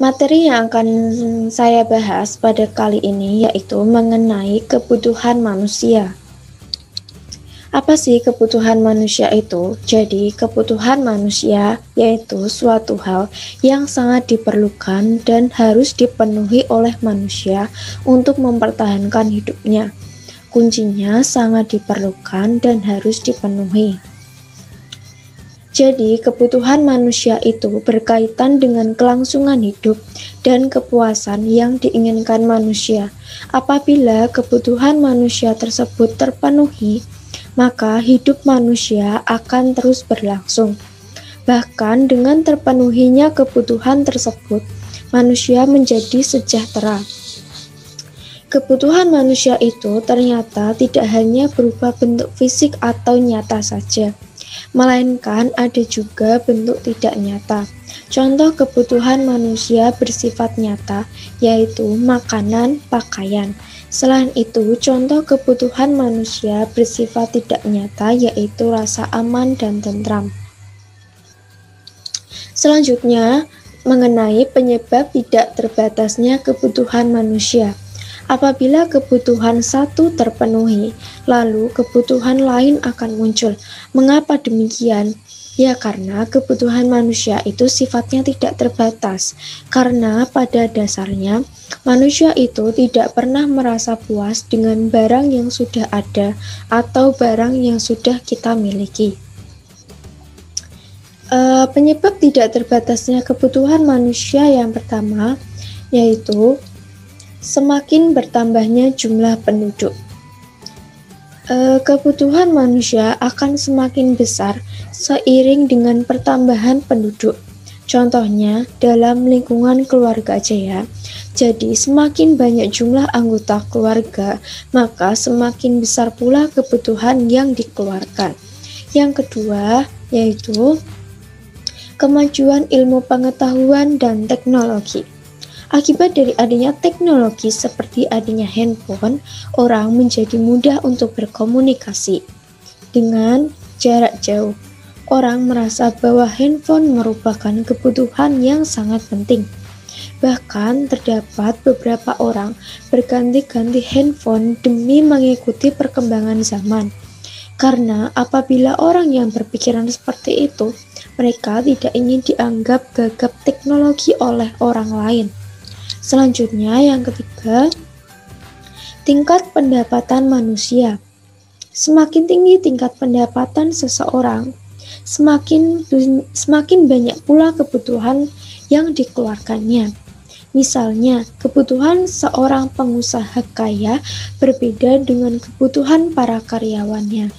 Materi yang akan saya bahas pada kali ini yaitu mengenai kebutuhan manusia. Apa sih kebutuhan manusia itu? Jadi, kebutuhan manusia yaitu suatu hal yang sangat diperlukan dan harus dipenuhi oleh manusia untuk mempertahankan hidupnya. Kuncinya sangat diperlukan dan harus dipenuhi. Jadi, kebutuhan manusia itu berkaitan dengan kelangsungan hidup dan kepuasan yang diinginkan manusia. Apabila kebutuhan manusia tersebut terpenuhi, maka hidup manusia akan terus berlangsung. Bahkan dengan terpenuhinya kebutuhan tersebut, manusia menjadi sejahtera. Kebutuhan manusia itu ternyata tidak hanya berupa bentuk fisik atau nyata saja, melainkan ada juga bentuk tidak nyata. Contoh kebutuhan manusia bersifat nyata, yaitu makanan, pakaian. Selain itu, contoh kebutuhan manusia bersifat tidak nyata, yaitu rasa aman dan tentram. Selanjutnya, mengenai penyebab tidak terbatasnya kebutuhan manusia. Apabila kebutuhan satu terpenuhi, lalu kebutuhan lain akan muncul. Mengapa demikian? Ya, karena kebutuhan manusia itu sifatnya tidak terbatas. Karena pada dasarnya, manusia itu tidak pernah merasa puas dengan barang yang sudah ada atau barang yang sudah kita miliki. Penyebab tidak terbatasnya kebutuhan manusia yang pertama, yaitu semakin bertambahnya jumlah penduduk. Kebutuhan manusia akan semakin besar seiring dengan pertambahan penduduk. Contohnya dalam lingkungan keluarga aja ya. Jadi semakin banyak jumlah anggota keluarga, maka semakin besar pula kebutuhan yang dikeluarkan. Yang kedua yaitu kemajuan ilmu pengetahuan dan teknologi. Akibat dari adanya teknologi seperti adanya handphone, orang menjadi mudah untuk berkomunikasi dengan jarak jauh. Orang merasa bahwa handphone merupakan kebutuhan yang sangat penting. Bahkan terdapat beberapa orang berganti-ganti handphone demi mengikuti perkembangan zaman. Karena apabila orang yang berpikiran seperti itu, mereka tidak ingin dianggap gagap teknologi oleh orang lain. Selanjutnya yang ketiga, tingkat pendapatan manusia. Semakin tinggi tingkat pendapatan seseorang, semakin banyak pula kebutuhan yang dikeluarkannya. Misalnya, kebutuhan seorang pengusaha kaya berbeda dengan kebutuhan para karyawannya.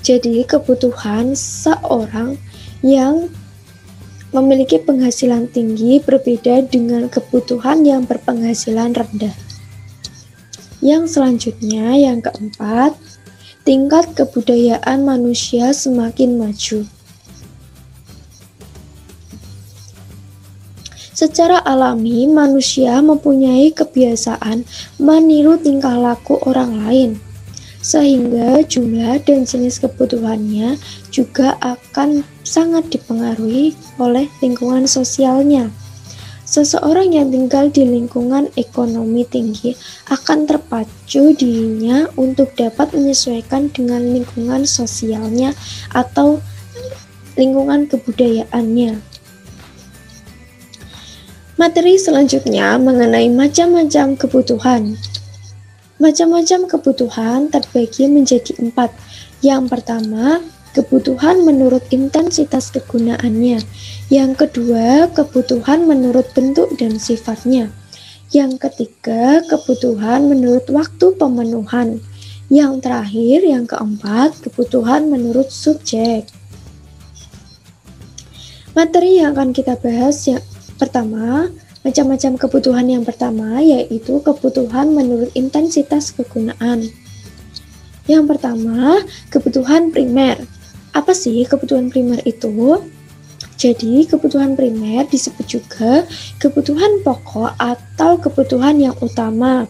Jadi, kebutuhan seorang yang memiliki penghasilan tinggi berbeda dengan kebutuhan yang berpenghasilan rendah. Yang selanjutnya, yang keempat, tingkat kebudayaan manusia semakin maju. Secara alami, manusia mempunyai kebiasaan meniru tingkah laku orang lain, sehingga jumlah dan jenis kebutuhannya juga akan sangat dipengaruhi oleh lingkungan sosialnya. Seseorang yang tinggal di lingkungan ekonomi tinggi akan terpacu dirinya untuk dapat menyesuaikan dengan lingkungan sosialnya atau lingkungan kebudayaannya. Materi selanjutnya mengenai macam-macam kebutuhan. Macam-macam kebutuhan terbagi menjadi 4. Yang pertama, kebutuhan menurut intensitas kegunaannya. Yang kedua, kebutuhan menurut bentuk dan sifatnya. Yang ketiga, kebutuhan menurut waktu pemenuhan. Yang terakhir, yang keempat, kebutuhan menurut subjek. Materi yang akan kita bahas yang pertama, macam-macam kebutuhan yang pertama yaitu kebutuhan menurut intensitas kegunaan. Yang pertama, kebutuhan primer. Apa sih kebutuhan primer itu? Jadi, kebutuhan primer disebut juga kebutuhan pokok atau kebutuhan yang utama.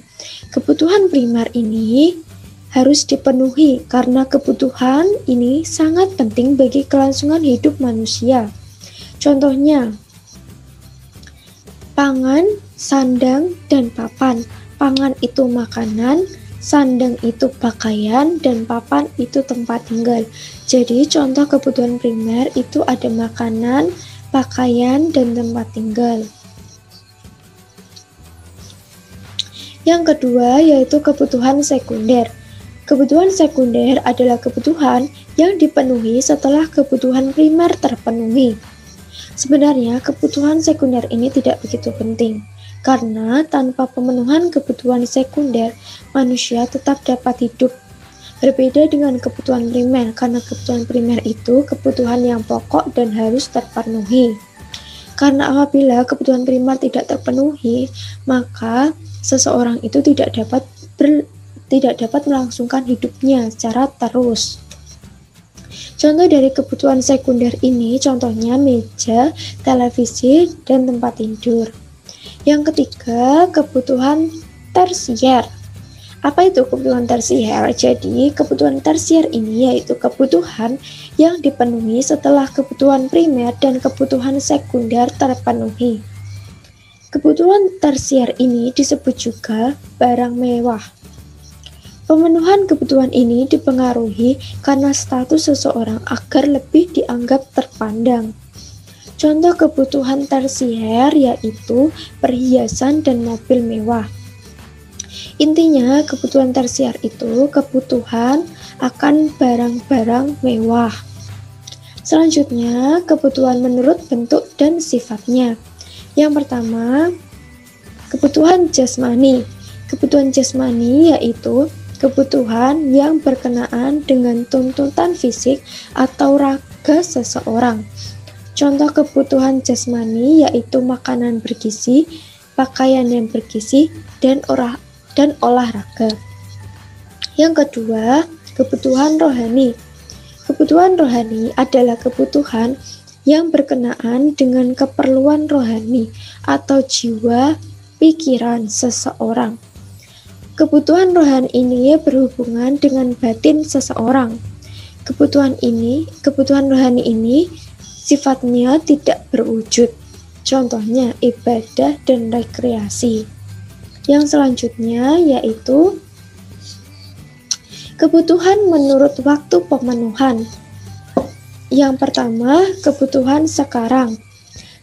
Kebutuhan primer ini harus dipenuhi karena kebutuhan ini sangat penting bagi kelangsungan hidup manusia. Contohnya, Pangan, sandang, dan papan. Pangan itu makanan, sandang itu pakaian, dan papan itu tempat tinggal. Jadi contoh kebutuhan primer itu ada makanan, pakaian, dan tempat tinggal. Yang kedua yaitu kebutuhan sekunder. Kebutuhan sekunder adalah kebutuhan yang dipenuhi setelah kebutuhan primer terpenuhi. Sebenarnya kebutuhan sekunder ini tidak begitu penting, karena tanpa pemenuhan kebutuhan sekunder, manusia tetap dapat hidup. Berbeda dengan kebutuhan primer, karena kebutuhan primer itu kebutuhan yang pokok dan harus terpenuhi. Karena apabila kebutuhan primer tidak terpenuhi, maka seseorang itu tidak dapat melangsungkan hidupnya secara terus. Contoh dari kebutuhan sekunder ini, contohnya meja, televisi, dan tempat tidur. Yang ketiga, kebutuhan tersier. Apa itu kebutuhan tersier? Jadi, kebutuhan tersier ini yaitu kebutuhan yang dipenuhi setelah kebutuhan primer dan kebutuhan sekunder terpenuhi. Kebutuhan tersier ini disebut juga barang mewah. Pemenuhan kebutuhan ini dipengaruhi karena status seseorang agar lebih dianggap terpandang. Contoh kebutuhan tersier yaitu perhiasan dan mobil mewah. Intinya, kebutuhan tersier itu kebutuhan akan barang-barang mewah. Selanjutnya, kebutuhan menurut bentuk dan sifatnya. Yang pertama, kebutuhan jasmani. Kebutuhan jasmani yaitu kebutuhan yang berkenaan dengan tuntutan fisik atau raga seseorang. Contoh kebutuhan jasmani yaitu makanan bergizi, pakaian yang bergizi, dan olahraga. Yang kedua, kebutuhan rohani. Kebutuhan rohani adalah kebutuhan yang berkenaan dengan keperluan rohani atau jiwa, pikiran seseorang. Kebutuhan rohani ini berhubungan dengan batin seseorang. Kebutuhan rohani ini sifatnya tidak berwujud. Contohnya ibadah dan rekreasi. Yang selanjutnya yaitu kebutuhan menurut waktu pemenuhan. Yang pertama, kebutuhan sekarang.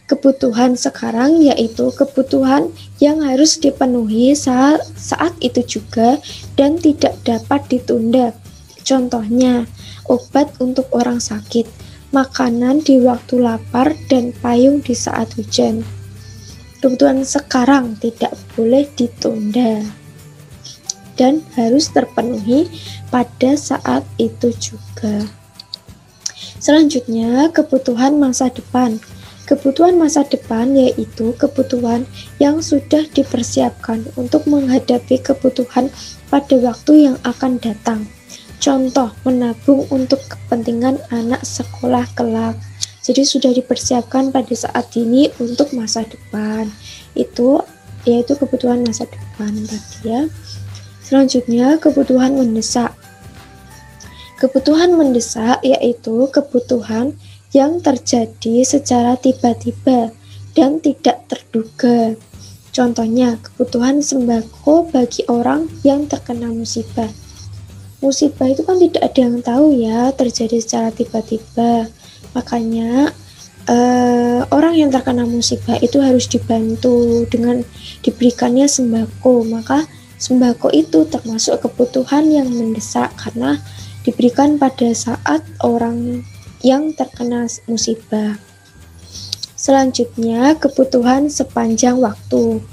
Kebutuhan sekarang yaitu kebutuhan yang harus dipenuhi saat itu juga dan tidak dapat ditunda. Contohnya, obat untuk orang sakit, makanan di waktu lapar, dan payung di saat hujan. Kebutuhan sekarang tidak boleh ditunda dan harus terpenuhi pada saat itu juga. Selanjutnya, kebutuhan masa depan. Kebutuhan masa depan yaitu kebutuhan yang sudah dipersiapkan untuk menghadapi kebutuhan pada waktu yang akan datang. Contoh, menabung untuk kepentingan anak sekolah kelak. Jadi sudah dipersiapkan pada saat ini untuk masa depan. Itu yaitu kebutuhan masa depan tadi ya. Selanjutnya, kebutuhan mendesak. Kebutuhan mendesak yaitu kebutuhan yang terjadi secara tiba-tiba dan tidak terduga. Contohnya, kebutuhan sembako bagi orang yang terkena musibah. Musibah itu kan tidak ada yang tahu ya, terjadi secara tiba-tiba. Makanya orang yang terkena musibah itu harus dibantu dengan diberikannya sembako. Maka sembako itu termasuk kebutuhan yang mendesak karena diberikan pada saat orang yang terkena musibah. Selanjutnya, kebutuhan sepanjang waktu.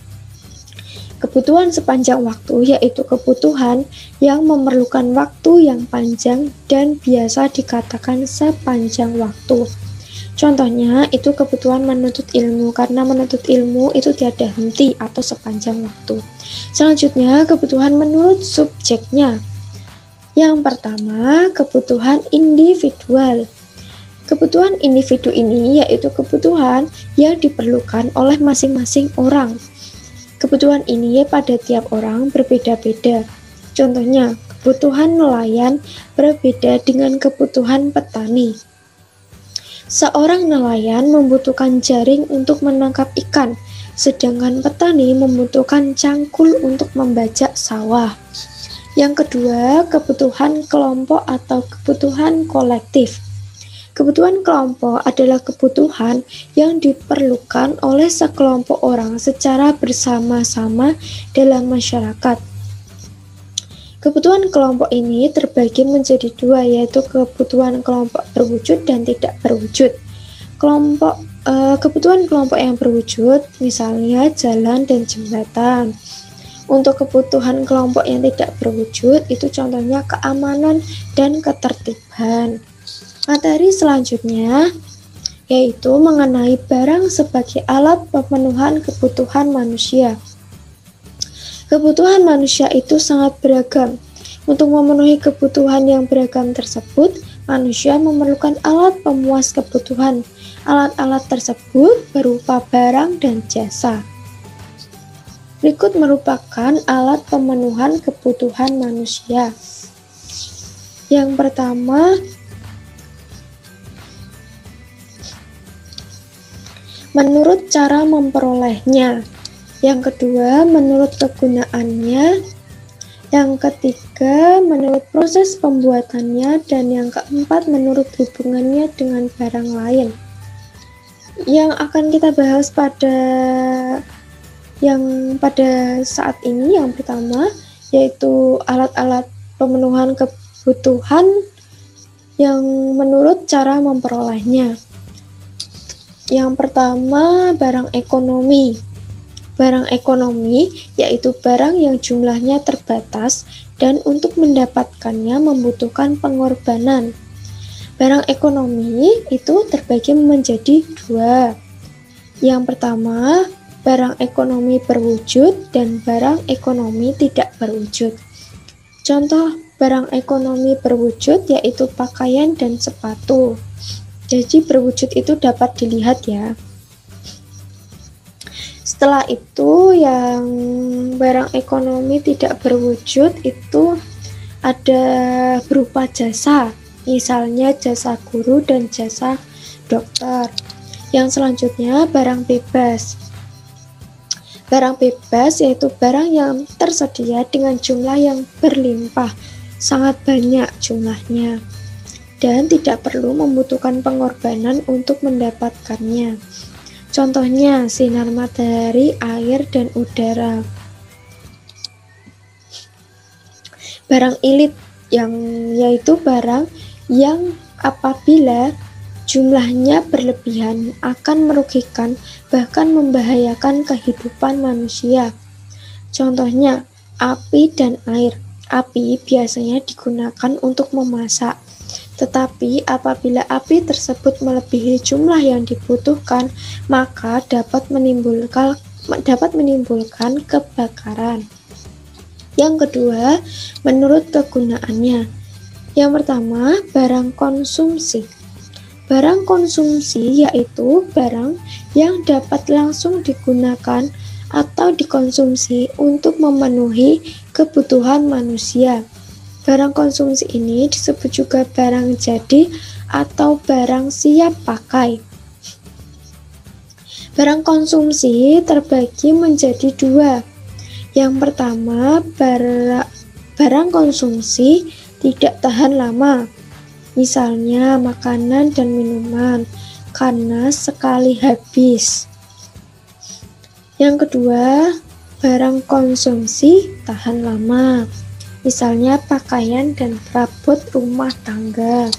Kebutuhan sepanjang waktu yaitu kebutuhan yang memerlukan waktu yang panjang dan biasa dikatakan sepanjang waktu. Contohnya, itu kebutuhan menuntut ilmu, karena menuntut ilmu itu tiada henti atau sepanjang waktu. Selanjutnya, kebutuhan menurut subjeknya. Yang pertama, kebutuhan individual. Kebutuhan individu ini yaitu kebutuhan yang diperlukan oleh masing-masing orang. Kebutuhan ini pada tiap orang berbeda-beda. Contohnya, kebutuhan nelayan berbeda dengan kebutuhan petani. Seorang nelayan membutuhkan jaring untuk menangkap ikan, sedangkan petani membutuhkan cangkul untuk membajak sawah. Yang kedua, kebutuhan kelompok atau kebutuhan kolektif. Kebutuhan kelompok adalah kebutuhan yang diperlukan oleh sekelompok orang secara bersama-sama dalam masyarakat. Kebutuhan kelompok ini terbagi menjadi dua, yaitu kebutuhan kelompok berwujud dan tidak berwujud. Kebutuhan kelompok yang berwujud, misalnya jalan dan jembatan. Untuk kebutuhan kelompok yang tidak berwujud, itu contohnya keamanan dan ketertiban. Materi selanjutnya yaitu mengenai barang sebagai alat pemenuhan kebutuhan manusia. Kebutuhan manusia itu sangat beragam. Untuk memenuhi kebutuhan yang beragam tersebut, manusia memerlukan alat pemuas kebutuhan. Alat-alat tersebut berupa barang dan jasa. Berikut merupakan alat pemenuhan kebutuhan manusia. Yang pertama, menurut cara memperolehnya. Yang kedua, menurut kegunaannya. Yang ketiga, menurut proses pembuatannya. Dan yang keempat, menurut hubungannya dengan barang lain. Yang akan kita bahas pada saat ini, yang pertama, yaitu alat-alat pemenuhan kebutuhan yang menurut cara memperolehnya. Yang pertama, barang ekonomi. Barang ekonomi yaitu barang yang jumlahnya terbatas dan untuk mendapatkannya membutuhkan pengorbanan. Barang ekonomi itu terbagi menjadi dua. Yang pertama, barang ekonomi berwujud dan barang ekonomi tidak berwujud. Contoh barang ekonomi berwujud yaitu pakaian dan sepatu. Jadi berwujud itu dapat dilihat ya. Setelah itu yang barang ekonomi tidak berwujud itu ada berupa jasa. Misalnya jasa guru dan jasa dokter. Yang selanjutnya barang bebas. Barang bebas yaitu barang yang tersedia dengan jumlah yang berlimpah, sangat banyak jumlahnya, dan tidak perlu membutuhkan pengorbanan untuk mendapatkannya. Contohnya sinar matahari, air, dan udara. Barang ilit yaitu barang yang apabila jumlahnya berlebihan akan merugikan bahkan membahayakan kehidupan manusia. Contohnya api dan air. Api biasanya digunakan untuk memasak. Tetapi apabila api tersebut melebihi jumlah yang dibutuhkan, maka dapat menimbulkan kebakaran. Yang kedua, menurut kegunaannya. Yang pertama, barang konsumsi. Barang konsumsi yaitu barang yang dapat langsung digunakan atau dikonsumsi untuk memenuhi kebutuhan manusia. Barang konsumsi ini disebut juga barang jadi atau barang siap pakai. Barang konsumsi terbagi menjadi dua. Yang pertama, barang konsumsi tidak tahan lama. Misalnya makanan dan minuman, karena sekali habis. Yang kedua, barang konsumsi tahan lama. Misalnya pakaian dan perabot rumah tangga.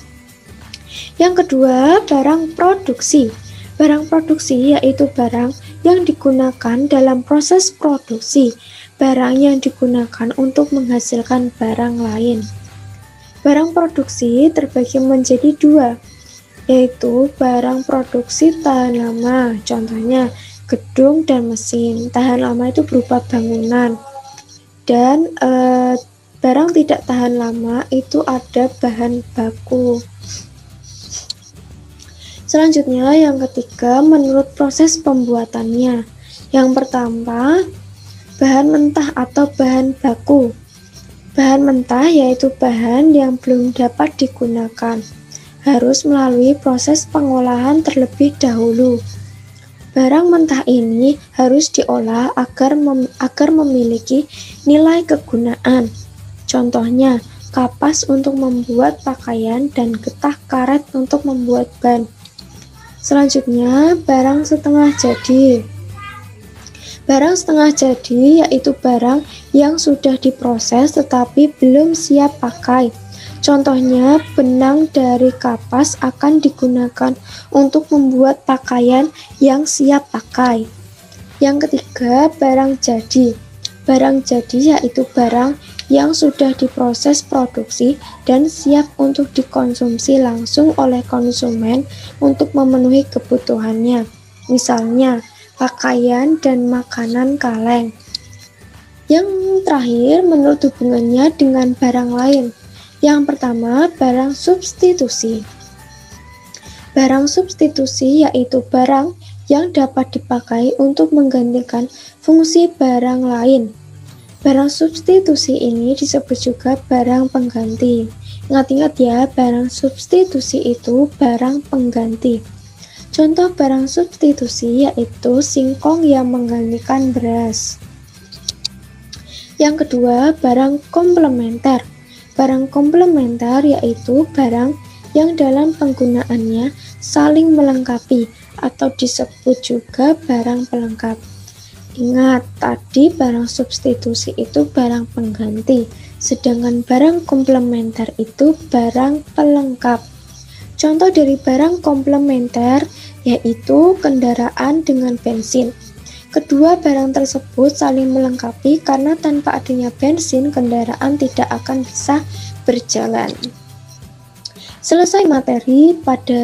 Yang kedua, barang produksi. Barang produksi yaitu barang yang digunakan dalam proses produksi, barang yang digunakan untuk menghasilkan barang lain. Barang produksi terbagi menjadi dua, yaitu barang produksi tahan lama, contohnya gedung dan mesin. Tahan lama itu berupa bangunan. Dan barang tidak tahan lama itu ada bahan baku. Selanjutnya yang ketiga, menurut proses pembuatannya. Yang pertama, bahan mentah atau bahan baku. Bahan mentah yaitu bahan yang belum dapat digunakan, harus melalui proses pengolahan terlebih dahulu. Barang mentah ini harus diolah agar memiliki nilai kegunaan. Contohnya, kapas untuk membuat pakaian dan getah karet untuk membuat ban. Selanjutnya, barang setengah jadi. Barang setengah jadi yaitu barang yang sudah diproses tetapi belum siap pakai. Contohnya, benang dari kapas akan digunakan untuk membuat pakaian yang siap pakai. Yang ketiga, barang jadi. Barang jadi yaitu barang yang sudah diproses produksi dan siap untuk dikonsumsi langsung oleh konsumen untuk memenuhi kebutuhannya. Misalnya, pakaian dan makanan kaleng. Yang terakhir, menurut hubungannya dengan barang lain. Yang pertama, barang substitusi. Barang substitusi yaitu barang yang dapat dipakai untuk menggantikan fungsi barang lain. Barang substitusi ini disebut juga barang pengganti. Ingat-ingat ya, barang substitusi itu barang pengganti. Contoh barang substitusi yaitu singkong yang menggantikan beras. Yang kedua, barang komplementer. Barang komplementer yaitu barang yang dalam penggunaannya saling melengkapi atau disebut juga barang pelengkap. Ingat, tadi barang substitusi itu barang pengganti, sedangkan barang komplementer itu barang pelengkap. Contoh dari barang komplementer yaitu kendaraan dengan bensin. Kedua barang tersebut saling melengkapi karena tanpa adanya bensin, kendaraan tidak akan bisa berjalan. Selesai materi pada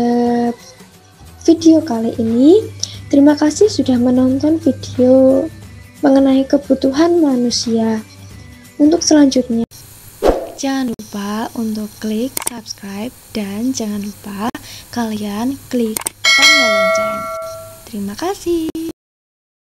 video kali ini. Terima kasih sudah menonton video mengenai kebutuhan manusia. Untuk selanjutnya, jangan lupa untuk klik subscribe dan jangan lupa kalian klik tombol lonceng. Terima kasih.